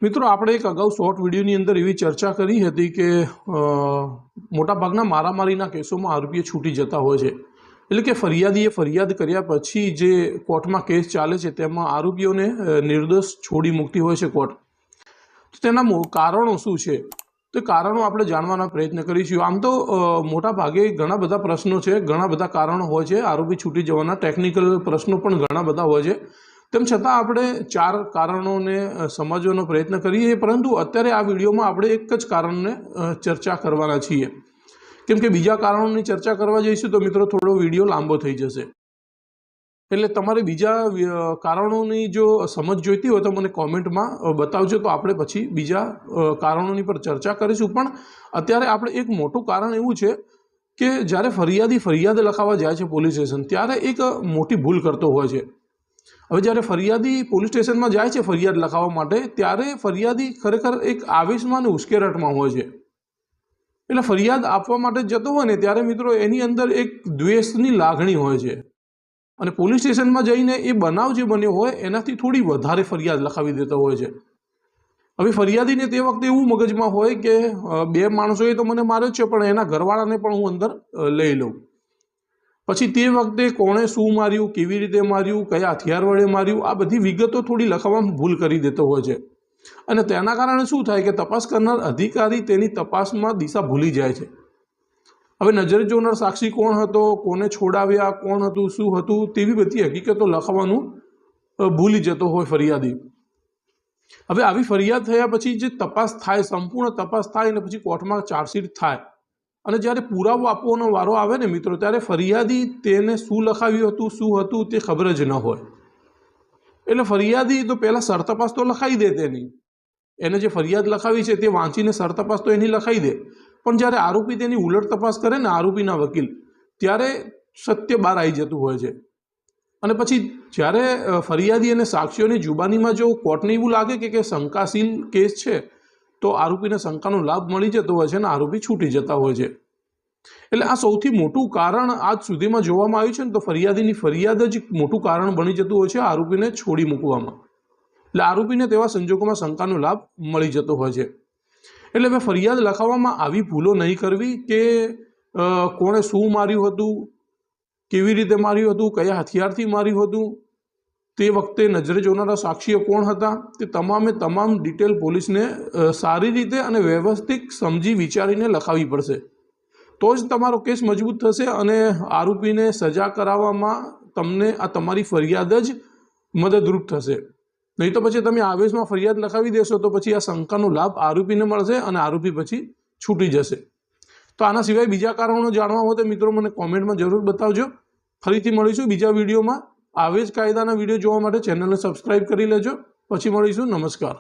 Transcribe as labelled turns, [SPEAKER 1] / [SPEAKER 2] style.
[SPEAKER 1] મિત્રો આપણે એક અગાઉ શોર્ટ વિડીયોની અંદર એવી ચર્ચા કરી હતી કે મોટાભાગના મારામારીના કેસોમાં આરોપીઓ છૂટી જતા હોય છે, એટલે કે ફરિયાદીએ ફરિયાદ કર્યા પછી જે કોર્ટમાં કેસ ચાલે છે તેમાં આરોપીઓને નિર્દોષ છોડી મૂકતી હોય છે કોર્ટ. તો તેના કારણો શું છે તે કારણો આપણે જાણવાના પ્રયત્ન કરીશું. આમ તો મોટા ભાગે ઘણા બધા પ્રશ્નો છે, ઘણા બધા કારણો હોય છે આરોપી છૂટી જવાના, ટેકનિકલ પ્રશ્નો પણ ઘણા બધા હોય છે. તેમ છતાં આપણે 4 કારણોને સમજવાનો પ્રયત્ન કરીએ, પરંતુ અત્યારે આ વિડીયોમાં આપણે એક જ કારણને ચર્ચા કરવાના છીએ, કેમ કે બીજા કારણોની ચર્ચા કરવા જઈશું તો મિત્રો થોડો વિડીયો લાંબો થઈ જશે. એટલે તમારે બીજા કારણોની જો સમજ જોઈતી હોય તો મને કોમેન્ટમાં બતાવજો, તો આપણે પછી બીજા કારણોની પર ચર્ચા કરીશું. પણ અત્યારે આપણે એક મોટું કારણ એવું છે કે જ્યારે ફરિયાદી ફરિયાદ લખાવવા જાય છે પોલીસ સ્ટેશન, ત્યારે એક મોટી ભૂલ કરતો હોય છે. હવે જ્યારે ફરિયાદી પોલીસ સ્ટેશનમાં જાય છે ફરિયાદ લખાવવા માટે, ત્યારે ફરિયાદી ખરેખર એક આવેશમાં અને ઉશ્કેરાટમાં હોય છે. એટલે ફરિયાદ આપવા માટે જતો હોય ને ત્યારે મિત્રો એની અંદર એક દ્વેષની લાગણી હોય છે, અને પોલીસ સ્ટેશનમાં જઈને એ બનાવ જે બન્યો હોય એનાથી થોડી વધારે ફરિયાદ લખાવી દેતો હોય છે. હવે ફરિયાદીને તે વખતે એવું મગજમાં હોય કે 2 માણસોએ તો મને માર્યો છે, પણ એના ઘરવાળાને પણ હું અંદર લઈ લઉં. પછી તે વખતે કોણે શું માર્યું, કેવી રીતે માર્યું, કયા હથિયાર વડે માર્યું, આ બધી વિગતો થોડી લખવામાં ભૂલ કરી દેતો હોય છે. અને તેના કારણે શું થાય કે તપાસ કરનાર અધિકારી તેની તપાસમાં દિશા ભૂલી જાય છે. હવે નજરે જોનાર સાક્ષી કોણ હતો, કોને છોડાવ્યા, કોણ હતું, શું હતું, તેવી બધી હકીકતો લખવાનું ભૂલી જતો હોય ફરિયાદી. હવે આવી ફરિયાદ થયા પછી જે તપાસ થાય, સંપૂર્ણ તપાસ થાય અને પછી કોર્ટમાં ચાર્જશીટ થાય, અને જ્યારે પુરાવો આપવાનો વારો આવે ને મિત્રો, ત્યારે ફરિયાદી તેને શું લખાવ્યું હતું, શું હતું તે ખબર જ ન હોય. એટલે ફરિયાદી તો પહેલાં સરતપાસ તો લખાવી દે તેની, એને જે ફરિયાદ લખાવી છે તે વાંચીને સરતપાસ તો એની લખાવી દે, પણ જ્યારે આરોપી તેની ઉલટ તપાસ કરે ને આરોપીના વકીલ, ત્યારે સત્ય બહાર આવી જતું હોય છે. અને પછી જ્યારે ફરિયાદી અને સાક્ષીઓની જુબાનીમાં જો કોર્ટને એવું લાગે કે શંકાશીલ કેસ છે, તો આરોપીને શંકાનો લાભ મળી જતો હોય છે અને આરોપી છૂટી જતા હોય છે. એટલે આ સૌથી મોટું કારણ આજ સુધીમાં જોવામાં આવ્યું છે ને, તો ફરિયાદીની ફરિયાદ જ મોટું કારણ બની જતું હોય છે આરોપીને છોડી મૂકવામાં. એટલે આરોપીને તેવા સંજોગોમાં શંકાનો લાભ મળી જતો હોય છે. એટલે હવે ફરિયાદ લખાવવામાં આવી ભૂલો નહીં કરવી કે કોણે શું માર્યું હતું, કેવી રીતે માર્યું હતું, કયા હથિયારથી માર્યું હતું, તે વખતે નજરે જોનારા સાક્ષીઓ કોણ હતા, તે તમામ ડિટેલ પોલીસને સારી રીતે અને વ્યવસ્થિત સમજી વિચારીને લખાવવી પડશે. તો જ તમારો કેસ મજબૂત થશે અને આરોપીને સજા કરાવવામાં તમને આ તમારી ફરિયાદ જ મદદરૂપ થશે. નહીં તો પછી તમે આવેશમાં ફરિયાદ લખાવી દેશો તો પછી આ શંકાનો લાભ આરોપીને મળશે અને આરોપી પછી છૂટી જશે. તો આના સિવાય બીજા કારણો જાણવા હોય તો મિત્રો મને કોમેન્ટમાં જરૂર બતાવજો. ફરીથી મળીશું બીજા વિડીયોમાં. આવેશ કાયદાના વિડીયો જોવા માટે ચેનલને સબસ્ક્રાઈબ કરી લેજો. પછી મળીશું. નમસ્કાર.